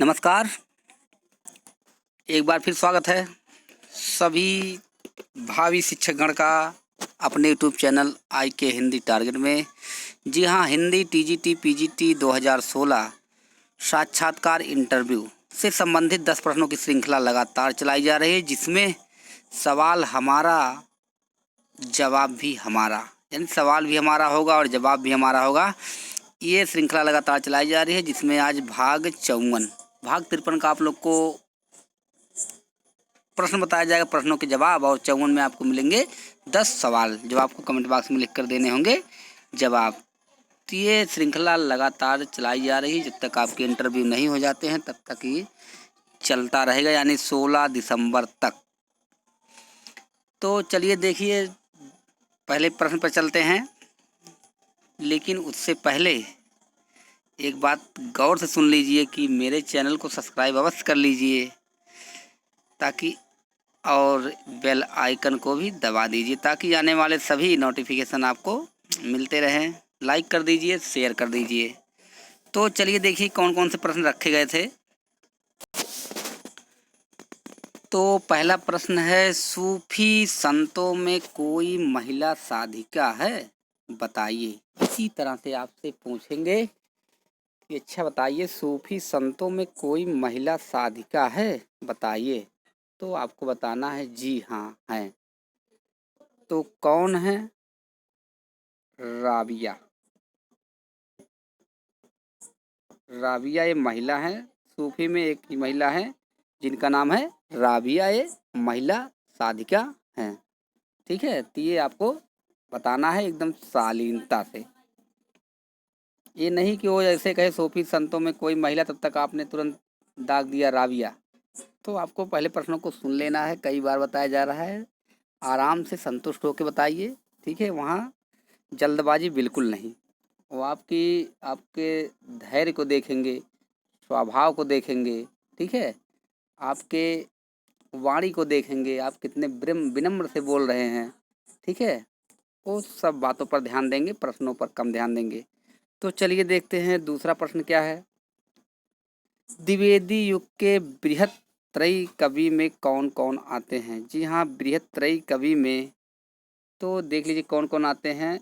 नमस्कार। एक बार फिर स्वागत है सभी भावी शिक्षकगण का अपने यूट्यूब चैनल आई के हिंदी टारगेट में। जी हाँ, हिंदी टीजीटी पीजीटी 2016 साक्षात्कार इंटरव्यू से संबंधित 10 प्रश्नों की श्रृंखला लगातार चलाई जा रही है, जिसमें सवाल हमारा जवाब भी हमारा, यानी सवाल भी हमारा होगा और जवाब भी हमारा होगा। ये श्रृंखला लगातार चलाई जा रही है, जिसमें आज भाग 54 भाग 53 का आप लोग को प्रश्न बताया जाएगा, प्रश्नों के जवाब, और 54 में आपको मिलेंगे 10 सवाल जो आपको कमेंट बॉक्स में लिख कर देने होंगे जवाब। तो ये श्रृंखला लगातार चलाई जा रही है, जब तक आपके इंटरव्यू नहीं हो जाते हैं तब तक ये चलता रहेगा, यानी 16 दिसंबर तक। तो चलिए देखिए, पहले प्रश्न पर चलते हैं, लेकिन उससे पहले एक बात गौर से सुन लीजिए कि मेरे चैनल को सब्सक्राइब अवश्य कर लीजिए, ताकि और बेल आइकन को भी दबा दीजिए ताकि आने वाले सभी नोटिफिकेशन आपको मिलते रहें। लाइक कर दीजिए, शेयर कर दीजिए। तो चलिए देखिए कौन कौन से प्रश्न रखे गए थे। तो पहला प्रश्न है, सूफी संतों में कोई महिला साधिका है, बताइए। इसी तरह से आपसे पूछेंगे कि अच्छा बताइए, सूफी संतों में कोई महिला साधिका है, बताइए। तो आपको बताना है जी हाँ है। तो कौन है? राबिया। राबिया ये महिला है, सूफी में एक ही महिला है जिनका नाम है राबिया, ये महिला साधिका हैं। ठीक है, तो ये आपको बताना है एकदम शालीनता से। ये नहीं कि वो ऐसे कहे सूफी संतों में कोई महिला, तब तक आपने तुरंत दाग दिया राबिया। तो आपको पहले प्रश्नों को सुन लेना है, कई बार बताया जा रहा है, आराम से संतुष्ट होकर बताइए। ठीक है, वहाँ जल्दबाजी बिल्कुल नहीं। वो आपके धैर्य को देखेंगे, स्वभाव को देखेंगे, ठीक है, आपके वाणी को देखेंगे, आप कितने विनम्र से बोल रहे हैं, ठीक है, वो सब बातों पर ध्यान देंगे, प्रश्नों पर कम ध्यान देंगे। तो चलिए देखते हैं दूसरा प्रश्न क्या है। द्विवेदी युग के बृहत् त्रयी कवि में कौन कौन आते हैं? जी हाँ, बृहत् त्रयी कवि में तो देख लीजिए कौन कौन आते हैं।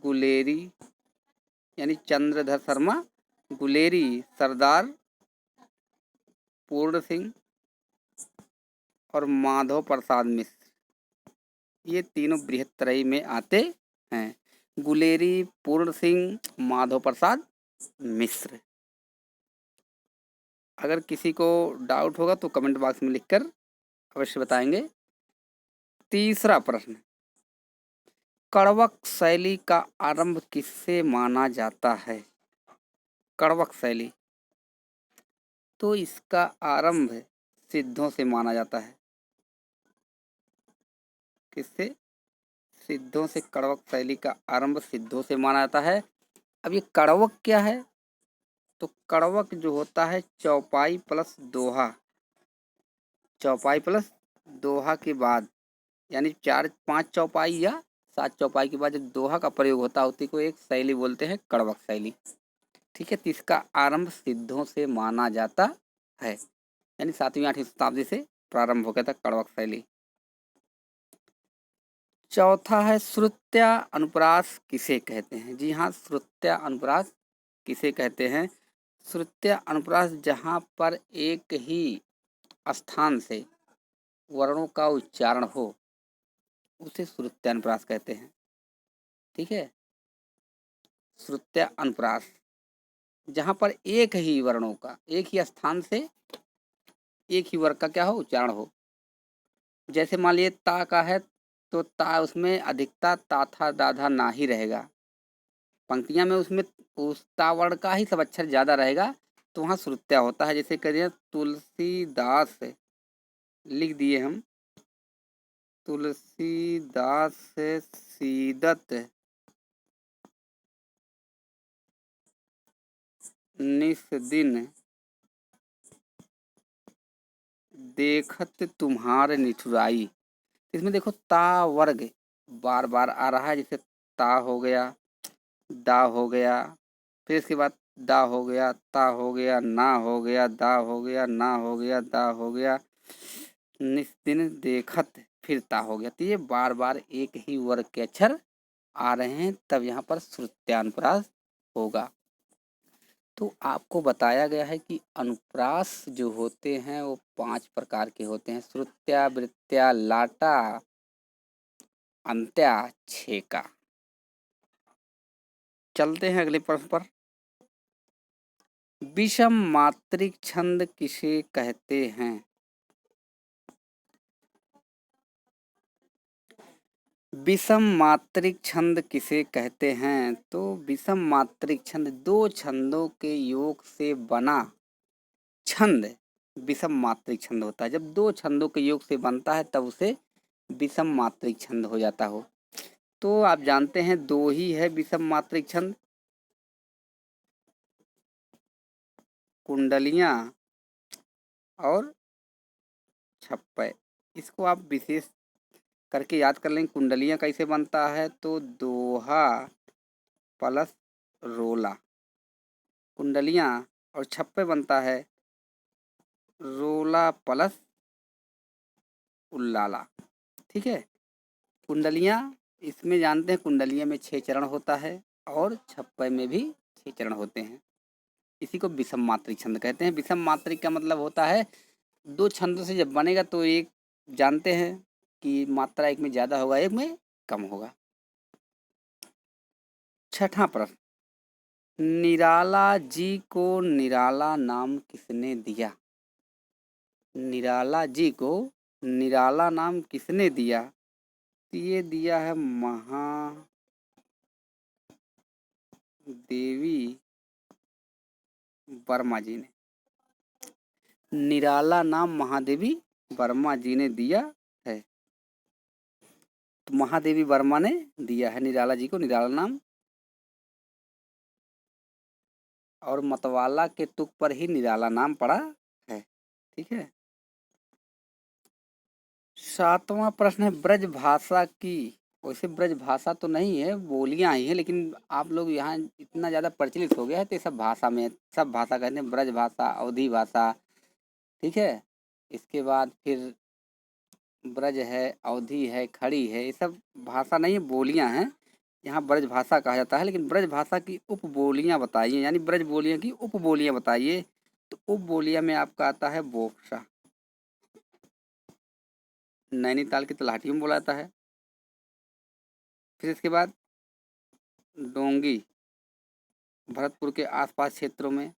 गुलेरी यानी चंद्रधर शर्मा गुलेरी, सरदार पूर्ण सिंह और माधव प्रसाद मिश्र, ये तीनों बृहत्त्रयी में आते हैं। गुलेरी, पूर्ण सिंह, माधव प्रसाद मिश्र। अगर किसी को डाउट होगा तो कमेंट बॉक्स में लिखकर अवश्य बताएंगे। तीसरा प्रश्न, कड़वक शैली का आरंभ किससे माना जाता है? कड़वक शैली, तो इसका आरंभ सिद्धों से माना जाता है। किससे? सिद्धों से। कड़वक शैली का आरंभ सिद्धों से माना जाता है। अब ये कड़वक क्या है? तो कड़वक जो होता है चौपाई प्लस दोहा, चौपाई प्लस दोहा के बाद, यानी 4-5 चौपाई या 7 चौपाई के बाद जब दोहा का प्रयोग होता है, उसी को एक शैली बोलते हैं, कड़वक शैली। ठीक है, तो इसका आरंभ सिद्धों से माना जाता है, यानी 7वीं-8वीं शताब्दी से प्रारंभ हो गया था कड़वक शैली। चौथा है, श्रुत्या अनुप्रास किसे कहते हैं? जी हाँ, श्रुत्या अनुप्रास किसे कहते हैं? श्रुत्या अनुप्रास जहाँ पर एक ही स्थान से वर्णों का उच्चारण हो, उसे श्रुत्या अनुप्रास कहते हैं। ठीक है, श्रुत्या अनुप्रास जहाँ पर एक ही वर्णों का, एक ही स्थान से एक ही वर्ग का क्या हो, उच्चारण हो। जैसे मान लीजिए ता का है, तो ता उसमें अधिकता ता था दाधा ना ही रहेगा, पंक्तियां में उसमें उस ता वर्ण का ही सब अक्षर ज्यादा रहेगा, तो वहाँ श्रुत्या होता है। जैसे करिए तुलसीदास लिख दिए हम, तुलसीदास सीदत निस दिन देखत तुम्हार निठुराई। इसमें देखो ता वर्ग बार बार आ रहा है, जैसे ता हो गया, दा हो गया, फिर इसके बाद दा हो गया, ता हो गया, ना हो गया, दा हो गया, ना हो गया, दा हो गया, निस्दिन देखत फिर ता हो गया। तो ये बार बार एक ही वर्ग के अक्षर आ रहे हैं, तब यहाँ पर श्रुत्यानुप्रास होगा। तो आपको बताया गया है कि अनुप्रास जो होते हैं वो 5 प्रकार के होते हैं: श्रुत्या, वृत्या, लाटा, अंत्या, छेका। चलते हैं अगले प्रश्न पर। विषम मात्रिक छंद किसे कहते हैं? विषम मात्रिक छंद किसे कहते हैं? तो विषम मात्रिक छंद दो छंदों के योग से बना छंद विषम मात्रिक छंद होता है। जब दो छंदों के योग से बनता है तब उसे विषम मात्रिक छंद हो जाता हो। तो आप जानते हैं दो ही है विषम मात्रिक छंद, कुंडलियां और छप्पय। इसको आप विशेष करके याद कर लें। कुंडलियां कैसे बनता है? तो दोहा प्लस रोला। कुंडलियां और छप्पे बनता है रोला प्लस उल्लाला। ठीक है। कुंडलियां इसमें जानते हैं कुंडलियां में 6 चरण होता है और छप्पे में भी 6 चरण होते हैं। इसी को विषम मात्रिक छंद कहते हैं। विषम मात्रिक का मतलब होता है दो छंदों से जब बनेगा तो एक जानते हैं कि मात्रा एक में ज़्यादा होगा, एक में कम होगा। छठा प्रश्न, निराला जी को निराला नाम किसने दिया? निराला जी को निराला नाम किसने दिया? ये दिया है महादेवी वर्मा जी ने। निराला नाम महादेवी वर्मा जी ने दिया है। तो महादेवी वर्मा ने दिया है निराला जी को निराला नाम, और मतवाला के तुक पर ही निराला नाम पड़ा है। ठीक है। 7वां प्रश्न है ब्रज भाषा की। वैसे ब्रज भाषा तो नहीं है, बोलियां ही है, लेकिन आप लोग यहाँ इतना ज़्यादा प्रचलित हो गया है तो सब भाषा में, सब भाषा कहते हैं। ब्रज भाषा, अवधी भाषा। ठीक है। इसके बाद फिर ब्रज है, अवधी है, खड़ी है, ये सब भाषा नहीं है, बोलियां हैं। यहाँ ब्रज भाषा कहा जाता है। लेकिन ब्रज भाषा की उपबोलियां बताइए, यानी ब्रज बोलियां की उपबोलियां बताइए। तो उपबोलियां में आपका आता है बोक्सा, नैनीताल की तलहटियों में बोला जाता है। फिर इसके बाद डोंगी, भरतपुर के आसपास क्षेत्रों में।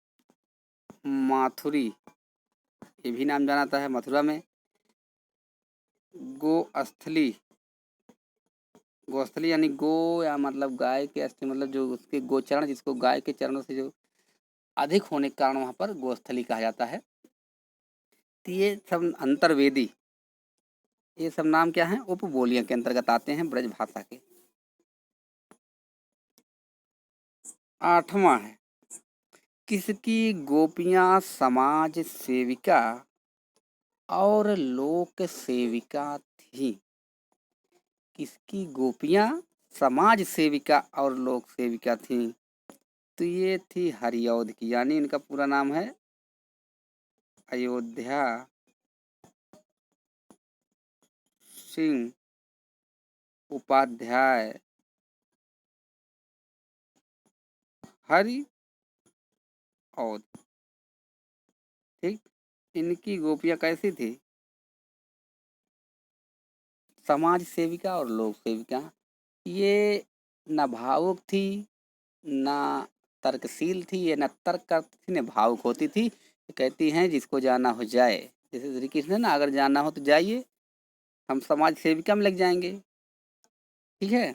माथुरी, ये भी नाम जाना जाता है, मथुरा में। गोस्थली, गोस्थली यानी गो या मतलब गाय के अस्थि, मतलब जो उसके गोचरण, जिसको गाय के चरणों से जो अधिक होने के कारण वहाँ पर गोस्थली कहा जाता है। तो ये सब अंतर्वेदी, ये सब नाम क्या हैं? उपबोलियां के अंतर्गत आते हैं ब्रज भाषा के। 8वां है, किसकी गोपियां समाज सेविका और लोक सेविका थी? किसकी गोपियां समाज सेविका और लोक सेविका थी? तो ये थी हरिऔध की, यानी इनका पूरा नाम है अयोध्या सिंह उपाध्याय हरिऔध। ठीक। इनकी गोपियां कैसी थी? समाज सेविका और लोक सेविका। ये न भावुक थी, ना तर्कशील थी, ये न तर्क करती थी, न भावुक होती थी। कहती हैं जिसको जाना हो जाए। जैसे श्री कृष्ण ना, अगर जाना हो तो जाइए, हम समाज सेविका में लग जाएंगे। ठीक है।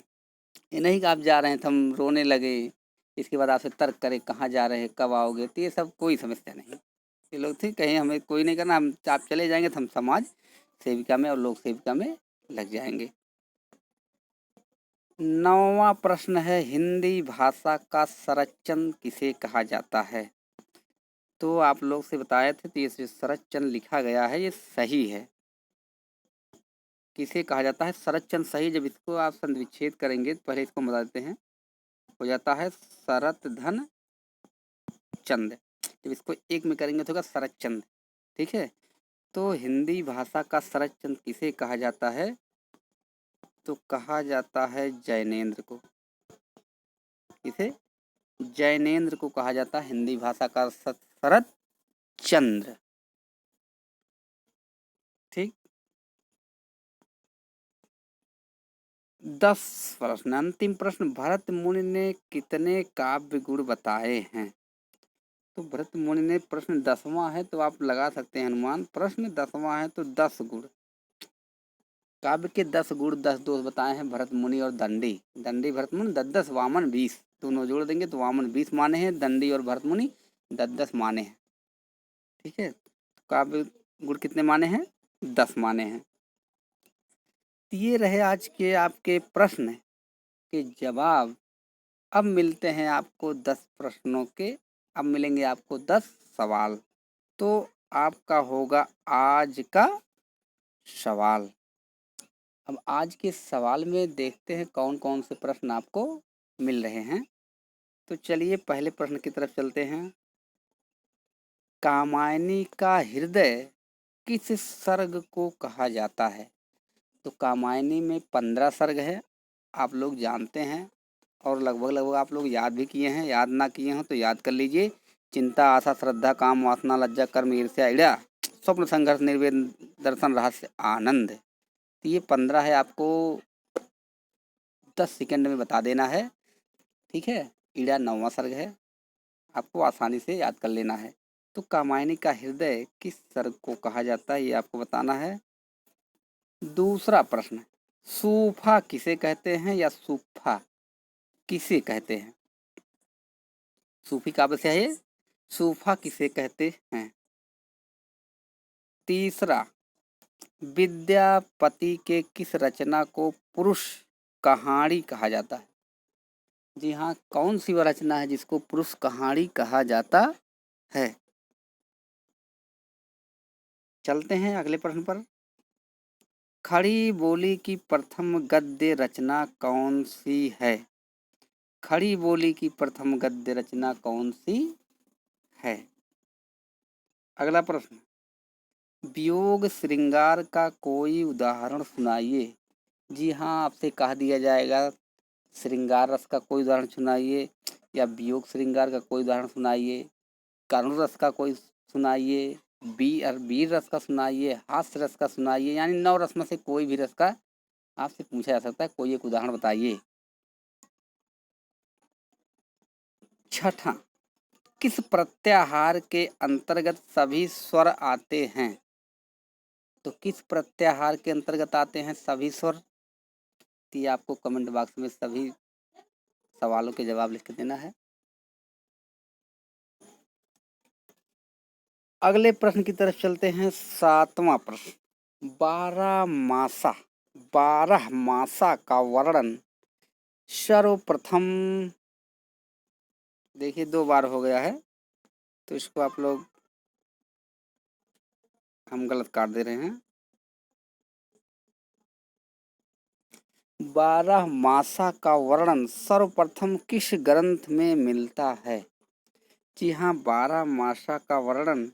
ये नहीं कि आप जा रहे हैं तो हम रोने लगे, इसके बाद आपसे तर्क करें कहाँ जा रहे हैं, कब आओगे। तो ये सब कोई समस्या नहीं। ये लोग थे कहीं हमें कोई नहीं करना, हम आप चले जाएंगे तो हम समाज सेविका में और लोक सेविका में लग जाएंगे। 9वां प्रश्न है, हिंदी भाषा का संरचन किसे कहा जाता है? तो आप लोग से बताए थे, तो ये जो संरचन लिखा गया है ये सही है। किसे कहा जाता है संरचन? सही, जब इसको आप संविच्छेद करेंगे तो पहले इसको बता देते हैं। हो जाता है शरत धन चंद। जब इसको एक में करेंगे तो होगा शरद चंद। ठीक है, तो हिंदी भाषा का शरद चंद किसे कहा जाता है? तो कहा जाता है जैनेंद्र को। किसे? जैनेंद्र को कहा जाता है हिंदी भाषा का शरद चंद्र। ठीक, 10 प्रश्न। अंतिम प्रश्न, भरत मुनि ने कितने काव्य गुण बताए हैं? तो भरत मुनि ने, प्रश्न 10वां है तो आप लगा सकते हैं अनुमान, प्रश्न 10वां है तो 10 गुण। काव्य के 10 गुण 10 दोष बताए हैं भरत मुनि और दंडी। दंडी भरत मुनि 10-10, वामन 20, दोनों जोड़ देंगे तो वामन 20 माने हैं, दंडी और भरत मुनि 10-10 माने हैं। ठीक है, काव्य गुण कितने माने हैं? 10 माने हैं। ये रहे आज के आपके प्रश्न के जवाब। अब मिलते हैं आपको 10 प्रश्नों के, अब मिलेंगे आपको 10 सवाल। तो आपका होगा आज का सवाल। अब आज के सवाल में देखते हैं कौन कौन से प्रश्न आपको मिल रहे हैं। तो चलिए पहले प्रश्न की तरफ चलते हैं। कामायनी का हृदय किस सर्ग को कहा जाता है? तो कामायनी में 15 सर्ग है, आप लोग जानते हैं और लगभग लगभग आप लोग याद भी किए हैं। याद ना किए हो तो याद कर लीजिए। चिंता, आशा, श्रद्धा, काम, वासना, लज्जा, कर्म, ईर्ष्या, ईड़ा, स्वप्न, संघर्ष, निर्वेद, दर्शन, रहस्य, आनंद। तो ये 15 है, आपको 10 सेकंड में बता देना है। ठीक है, ईड़ा 9वां सर्ग है, आपको आसानी से याद कर लेना है। तो कामायनी का हृदय किस सर्ग को कहा जाता है ये आपको बताना है। दूसरा प्रश्न, सूफा किसे कहते हैं या सूफा किसे कहते हैं? सूफी काव्य से है ये, सूफा किसे कहते हैं? तीसरा, विद्यापति के किस रचना को पुरुष कहानी कहा जाता है? जी हाँ, कौन सी वह रचना है जिसको पुरुष कहानी कहा जाता है? चलते हैं अगले प्रश्न पर। खड़ी बोली की प्रथम गद्य रचना कौन सी है? खड़ी बोली की प्रथम गद्य रचना कौन सी है? अगला प्रश्न, वियोग श्रृंगार का कोई उदाहरण सुनाइए। जी हाँ, आपसे कह दिया जाएगा श्रृंगार रस का कोई उदाहरण सुनाइए, या वियोग श्रृंगार का कोई उदाहरण सुनाइए, करुण रस का कोई सुनाइए, वीर रस का सुनाइए, हास्य रस का सुनाइए, यानी 9 रस में से कोई भी रस का आपसे पूछा जा सकता है, कोई एक उदाहरण बताइए। छठा, किस प्रत्याहार के अंतर्गत सभी स्वर आते हैं? तो किस प्रत्याहार के अंतर्गत आते हैं सभी स्वर? ये आपको कमेंट बॉक्स में सभी सवालों के जवाब लिख के देना है। अगले प्रश्न की तरफ चलते हैं। 7वां प्रश्न, 12 मासा का वर्णन सर्वप्रथम, देखिए 2 बार हो गया है तो इसको आप लोग, हम गलत काट दे रहे हैं। 12 मासा का वर्णन सर्वप्रथम किस ग्रंथ में मिलता है? जी हाँ, 12 मासा का वर्णन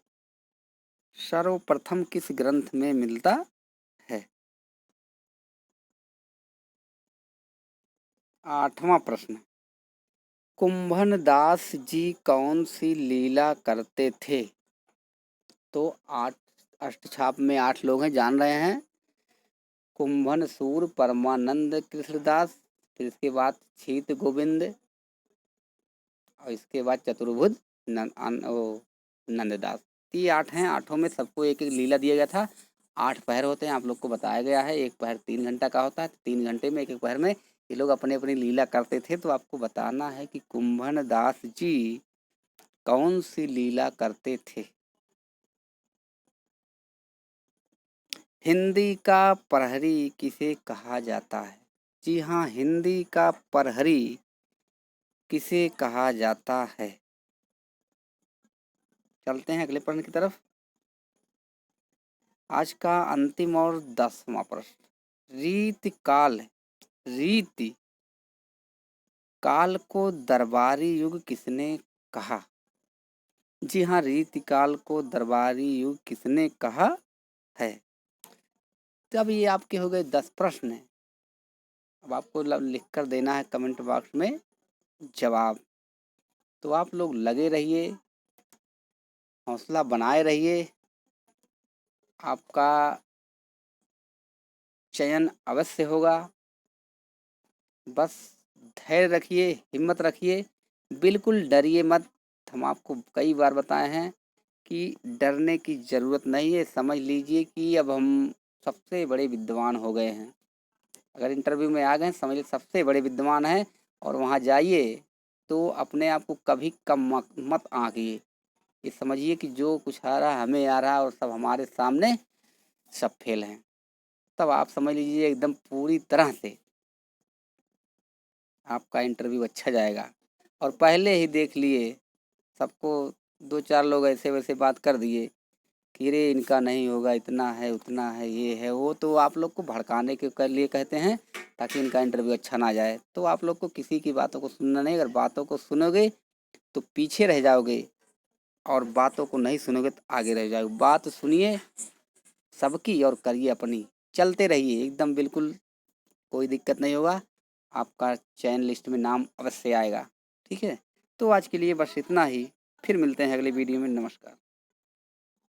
सर्वप्रथम किस ग्रंथ में मिलता है? 8वां प्रश्न, कुंभन दास जी कौन सी लीला करते थे? तो 8 अष्टछाप में 8 लोग हैं, जान रहे हैं। कुंभन सूर, परमानंद, कृष्णदास, फिर इसके बाद छीत गोविंद, और इसके बाद चतुर्भुज नंददास। ये 8 हैं, 8 में सबको एक एक लीला दिया गया था। 8 पहर होते हैं, आप लोग को बताया गया है। एक पहर 3 घंटा का होता है, 3 घंटे में एक एक पहर में ये लोग अपनी अपनी लीला करते थे। तो आपको बताना है कि कुंभन दास जी कौन सी लीला करते थे। हिंदी का प्रहरी किसे कहा जाता है? जी हाँ, हिंदी का प्रहरी किसे कहा जाता है? चलते हैं अगले प्रश्न की तरफ। आज का अंतिम और 10वां प्रश्न, रीति काल को दरबारी युग किसने कहा? जी हाँ, रीतिकाल को दरबारी युग किसने कहा है? तो अब ये आपके हो गए 10 प्रश्न। अब आपको लिख कर देना है कमेंट बॉक्स में जवाब। तो आप लोग लगे रहिए, हौसला बनाए रहिए, आपका चयन अवश्य होगा। बस धैर्य रखिए, हिम्मत रखिए, बिल्कुल डरिए मत। हम आपको कई बार बताए हैं कि डरने की ज़रूरत नहीं है। समझ लीजिए कि अब हम सबसे बड़े विद्वान हो गए हैं। अगर इंटरव्यू में आ गए समझ लीजिए सबसे बड़े विद्वान हैं, और वहाँ जाइए तो अपने आप को कभी कम मत आंकिए। ये समझिए कि जो कुछ आ रहा है हमें आ रहा है, और सब हमारे सामने सब फेल हैं। तब आप समझ लीजिए एकदम पूरी तरह से आपका इंटरव्यू अच्छा जाएगा। और पहले ही देख लिए सबको, 2-4 लोग ऐसे वैसे बात कर दिए कि अरे इनका नहीं होगा, इतना है, उतना है, ये है, वो। तो आप लोग को भड़काने के लिए कहते हैं, ताकि इनका इंटरव्यू अच्छा ना जाए। तो आप लोग को किसी की बातों को सुनना नहीं। अगर बातों को सुनोगे तो पीछे रह जाओगे, और बातों को नहीं सुनोगे तो आगे रह जाओगे। बात सुनिए सबकी और करिए अपनी। चलते रहिए एकदम, बिल्कुल कोई दिक्कत नहीं होगा। आपका चयन लिस्ट में नाम अवश्य आएगा। ठीक है, तो आज के लिए बस इतना ही। फिर मिलते हैं अगले वीडियो में। नमस्कार।